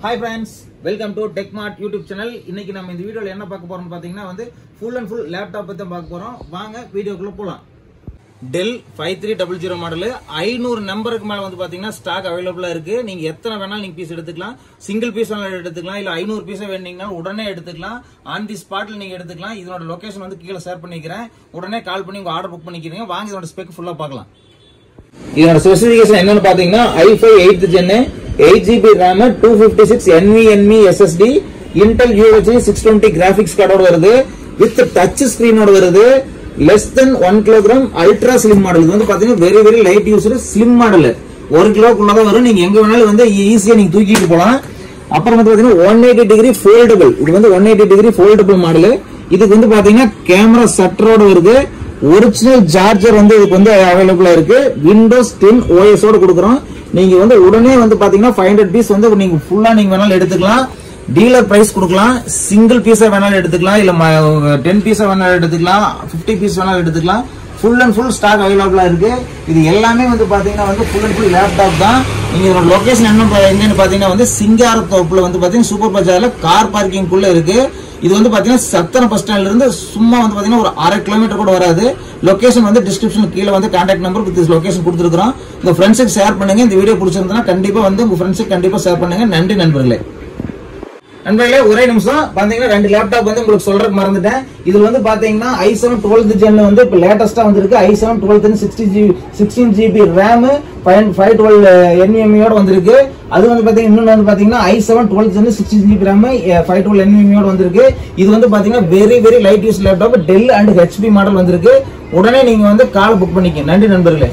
Hi friends, welcome to TechMart YouTube channel. இன்னைக்கு நம்ம இந்த வீடியோல என்ன பார்க்க போறோம்னு பாத்தீங்கன்னா வந்து full and full லேப்டாப் பத்தி பார்க்க போறோம். வாங்க வீடியோக்குள்ள போலாம். Dell 5300 மாடல் 500 நம்பருக்கு மேல வந்து பாத்தீங்கன்னா ஸ்டாக் அவைலபிளா இருக்கு. நீங்க எத்தனை வேணாலும் நீங்க பீஸ் எடுத்துக்கலாம். சிங்கிள் பீஸ் வேணாலும் எடுத்துக்கலாம் இல்ல 500 பீஸ் வேணும்னா உடனே எடுத்துக்கலாம். ஆன் தி ஸ்பாட்ல நீங்க எடுத்துக்கலாம். இதோட லொகேஷன் வந்து கீழ ஷேர் பண்ணிக்கிறேன். உடனே கால் பண்ணி உங்க ஆர்டர் புக் பண்ணிக்கிறீங்க. வாங்க இதோட ஸ்பெக் ஃபுல்லா பார்க்கலாம். இதோட ஸ்பெசிஃபிகேஷன் என்னன்னு பாத்தீங்கன்னா i5 8th gen 8GB RAM 256 NVMe SSD Intel UHD 620 graphics card ஓட வருது with touch screen ஓட வருது less than 1 kg ultra slim model. இது வந்து பாத்தீங்கன்னா very light user slim model 1 kg குள்ள தான் வரும். நீங்க எங்க வேணாலும் வந்து ஈஸியா நீங்க தூக்கிட்டு போலாம். அப்புறம் வந்து பாத்தீங்கன்னா 180 degree foldable. இது வந்து 180 degree foldable மாடல். இதுக்கு வந்து பாத்தீங்கன்னா கேமரா ஷட்டரோட வருது. ஒரிஜினல் சார்ஜர் வந்து இதுக்கு வந்து அவைலபிளா இருக்கு. விண்டோஸ் 10 OS ஓட கொடுக்குறோம். நீங்க வந்து உடனே வந்து பாத்தீங்கன்னா 500 பீஸ் வந்து நீங்க ஃபுல்லா நீங்க வேணாலும் எடுத்துக்கலாம். டீலர் பிரைஸ் கொடுக்கலாம். சிங்கிள் பீஸா வேணாலும் எடுத்துக்கலாம் இல்ல 10 பீஸா வேணாலும் எடுத்துக்கலாம் 50 பீஸ் வேணாலும் எடுத்துக்கலாம். ஃபுல் அண்ட் ஃபுல் ஸ்டாக் அவைலபிளா இருக்கு. இது எல்லாமே வந்து பாத்தீங்கன்னா வந்து ஃபுல் அண்ட் ஃபுல் லேப்டாப் தான். நீங்க இதோட லொகேஷன் எங்கன்னு பாத்தீங்கன்னா வந்து சிங்காரத்தோப்புல வந்து பாத்தீங்கன்னா சூப்பர் பஜார்ல கார் பார்க்கிங் குள்ள இருக்கு. இது வந்து பாத்தீங்கன்னா சத்தரம் பஸ் ஸ்டாண்ட்ல இருந்து சும்மா வந்து பாத்தீங்கன்னா ஒரு 1/2 கிலோமீட்டர் கூட வராது. லொகேஷன் வந்து டிஸ்கிரிப்ஷன் கீழ வந்து கான்டாக்ட் நம்பர் வித் லொகேஷன் கொடுத்துருக்கோம். உங்க ஃப்ரெண்ட்ஸுக்கு ஷேர் பண்ணுங்க. இந்த வீடியோ பிடிச்சிருந்தா கண்டிப்பா வந்து உங்க ஃப்ரெண்ட்ஸுக்கு கண்டிப்பா ஷேர் பண்ணுங்க. நன்றி நண்பர்களே. நண்பர்களே ஒரே நிமிஷம் பாத்தீங்கன்னா 2 லேப்டாப் வந்து உங்களுக்கு சொல்றதுக்கு மறந்துட்டேன். இதுல வந்து பாத்தீங்கன்னா i7 12th gen வந்து இப்ப லேட்டஸ்டா வந்திருக்கு. i7 12th 16GB RAM 512 NVMe ஓட வந்திருக்கு. அது வந்து பாத்தீங்கன்னா இன்னொன்னு வந்து பாத்தீங்கன்னா i7 12th gen 16GB RAM 512 NVMe ஓட வந்திருக்கு. இது வந்து பாத்தீங்கன்னா very light use laptop Dell and HP model வந்திருக்கு. உடனே நீங்க வந்து கால் புக் பண்ணிக்கங்க. நன்றி நண்பர்களே.